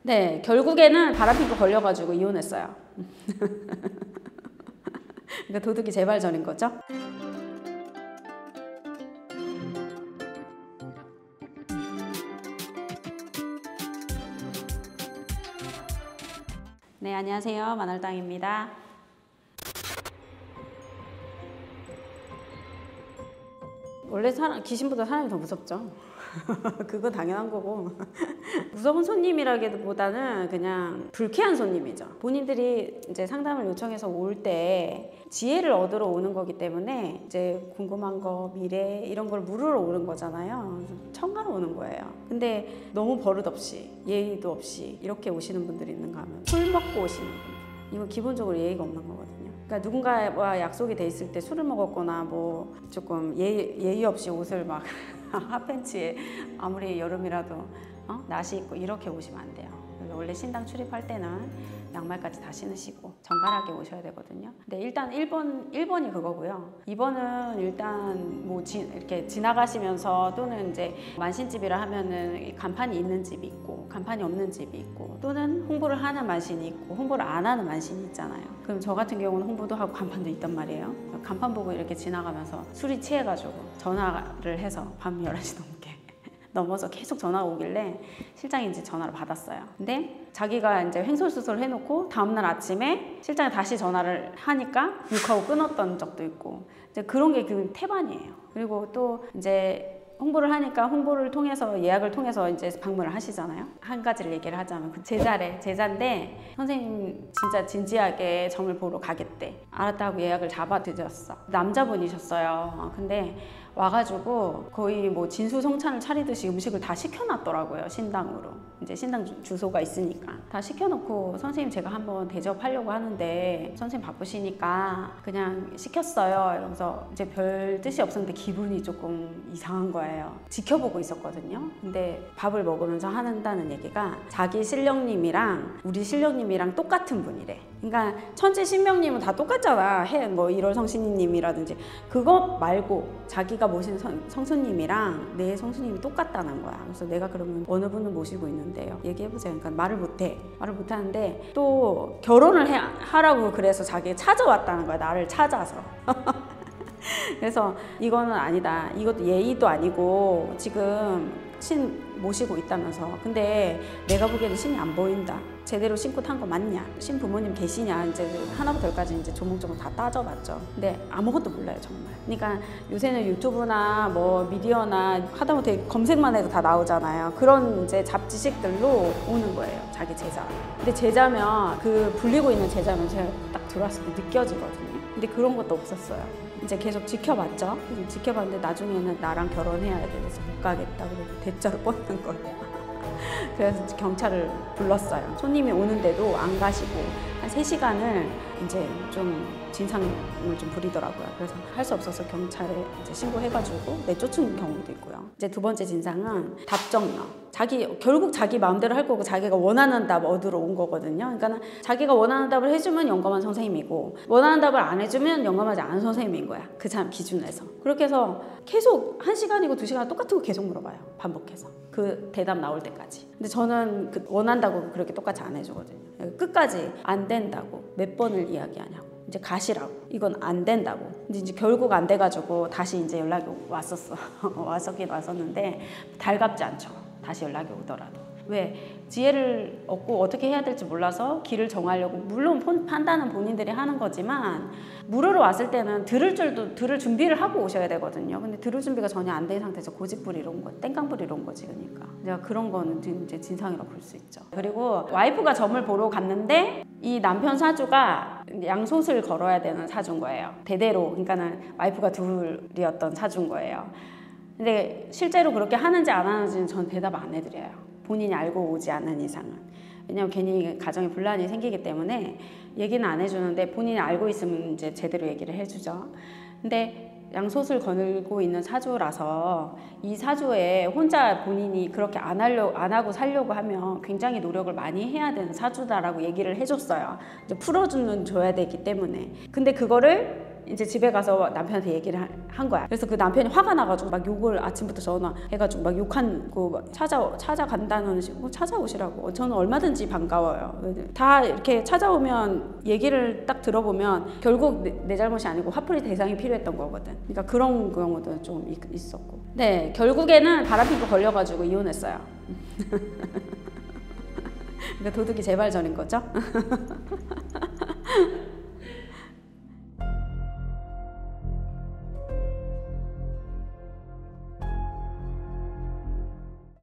네, 결국에는 바람피고 걸려가지고 이혼했어요. 그러니까 도둑이 제발 저린 거죠. 네, 안녕하세요. 만월당입니다. 원래 귀신보다 사람이 더 무섭죠. 그거 당연한 거고. 무서운 손님이라기보다는 그냥 불쾌한 손님이죠. 본인들이 이제 상담을 요청해서 올 때 지혜를 얻으러 오는 거기 때문에 이제 궁금한 거, 미래 이런 걸 물으러 오는 거잖아요. 청하러 오는 거예요. 근데 너무 버릇없이, 예의도 없이 이렇게 오시는 분들이 있는가 하면 술 먹고 오시는 분들. 이건 기본적으로 예의가 없는 거거든요. 그러니까 누군가와 약속이 돼 있을 때 술을 먹었거나 뭐 조금 예의 없이 옷을 막 핫팬츠에 아무리 여름이라도 나시 입고 이렇게 오시면 안 돼요. 원래 신당 출입할 때는 양말까지 다 신으시고 정갈하게 오셔야 되거든요. 근데 일단 1번이 그거고요. 2번은 일단 뭐 이렇게 지나가시면서 또는 이제 만신집이라 하면은 간판이 있는 집이 있고 간판이 없는 집이 있고 또는 홍보를 하는 만신이 있고 홍보를 안 하는 만신이 있잖아요. 그럼 저 같은 경우는 홍보도 하고 간판도 있단 말이에요. 간판 보고 이렇게 지나가면서 술이 취해가지고 전화를 해서 밤 11시 넘게 넘어서 계속 전화가 오길래 실장이 이제 전화를 받았어요. 근데 자기가 이제 횡설수설 해놓고 다음날 아침에 실장이 다시 전화를 하니까 욕하고 끊었던 적도 있고 이제 그런 게 그 태반이에요. 그리고 또 이제 홍보를 하니까 홍보를 통해서 예약을 통해서 이제 방문을 하시잖아요. 한 가지를 얘기를 하자면 그 제자인데 선생님 진짜 진지하게 점을 보러 가겠대. 알았다고 예약을 잡아드렸어. 남자분이셨어요. 근데 와가지고 거의 뭐 진수성찬을 차리듯이 음식을 다 시켜놨더라고요. 신당으로. 이제 신당 주소가 있으니까 다 시켜놓고 선생님 제가 한번 대접하려고 하는데 선생님 바쁘시니까 그냥 시켰어요. 이러면서 이제 별 뜻이 없었는데 기분이 조금 이상한 거예요. 지켜보고 있었거든요. 근데 밥을 먹으면서 한다는 얘기가 자기 신령님이랑 우리 신령님이랑 똑같은 분이래. 그러니까 천지 신명님은 다 똑같잖아. 뭐 1월 성신님이라든지 그거 말고 자기가 모신 성수님이랑 내 성수님이 똑같다는 거야. 그래서 내가 그러면 어느 분을 모시고 있는데요. 얘기해보세요. 그러니까 말을 못하는데 또 결혼을 하라고 그래서 자기 찾아왔다는 거야. 나를 찾아서. 그래서 이거는 아니다. 이것도 예의도 아니고 지금 신 모시고 있다면서. 근데 내가 보기에는 신이 안 보인다. 제대로 신고 탄 거 맞냐? 신 부모님 계시냐? 이제 하나부터 열까지 이제 조목조목 다 따져봤죠. 근데 아무것도 몰라요, 정말. 그러니까 요새는 유튜브나 뭐 미디어나 하다못해 검색만 해도 다 나오잖아요. 그런 이제 잡지식들로 오는 거예요, 자기 제자. 근데 제자면 그 불리고 있는 제자면 제가 딱 들어왔을 때 느껴지거든요. 근데 그런 것도 없었어요. 이제 계속 지켜봤죠. 지켜봤는데 나중에는 나랑 결혼해야 돼서 못 가겠다고 대자로 뻗는 거예요. 그래서 경찰을 불렀어요. 손님이 오는데도 안 가시고 한 3시간을 이제 좀 진상을 좀 부리더라고요. 그래서 할 수 없어서 경찰에 이제 신고해가지고 내쫓은 경우도 있고요. 이제 두 번째 진상은 답정너. 결국 자기 마음대로 할 거고 자기가 원하는 답 얻으러 온 거거든요. 그러니까 자기가 원하는 답을 해주면 영감한 선생님이고 원하는 답을 안 해주면 영감하지 않은 선생님인 거야. 그 사람 기준에서. 그렇게 해서 계속 1시간이고 2시간 똑같은 거 계속 물어봐요. 반복해서. 그 대답 나올 때까지. 근데 저는 원한다고 그렇게 똑같이 안 해주거든요. 끝까지 안 된다고 몇 번을 이야기하냐고. 이제 가시라고. 이건 안 된다고. 근데 이제 결국 안 돼가지고 다시 이제 연락이 왔었어. 왔었는데 달갑지 않죠. 다시 연락이 오더라도. 왜? 지혜를 얻고 어떻게 해야 될지 몰라서 길을 정하려고 물론 판단은 본인들이 하는 거지만 물으러 왔을 때는 들을 준비를 하고 오셔야 되거든요. 근데 들을 준비가 전혀 안 된 상태에서 고집부리러 온 거, 땡깡부리러 온 거지. 그러니까 제가 그런 거는 이제 진상이라고 볼 수 있죠. 그리고 와이프가 점을 보러 갔는데 이 남편 사주가 양솥을 걸어야 되는 사주인 거예요. 대대로. 그러니까는 와이프가 둘이었던 사주인 거예요. 근데 실제로 그렇게 하는지 안 하는지는 전 대답 안 해드려요. 본인이 알고 오지 않는 이상은. 왜냐면 괜히 가정에 분란이 생기기 때문에 얘기는 안 해주는데 본인이 알고 있으면 이제 제대로 얘기를 해주죠. 근데 양솥을 거늘고 있는 사주라서 이 사주에 혼자 본인이 그렇게 안 하고 살려고 하면 굉장히 노력을 많이 해야 되는 사주다라고 얘기를 해줬어요. 이제 풀어줘야 되기 때문에. 근데 그거를 이제 집에 가서 남편한테 얘기를 한 거야. 그래서 그 남편이 화가 나가지고 막 욕을 아침부터 전화해가지고 막 욕한 거 막 찾아간다는 식으로 찾아오시라고. 저는 얼마든지 반가워요. 다 이렇게 찾아오면 얘기를 딱 들어보면 결국 내 잘못이 아니고 화풀이 대상이 필요했던 거거든. 그러니까 그런 경우도 좀 있었고. 네, 결국에는 바람피고 걸려가지고 이혼했어요. 그러니까 도둑이 제 발 저린 거죠.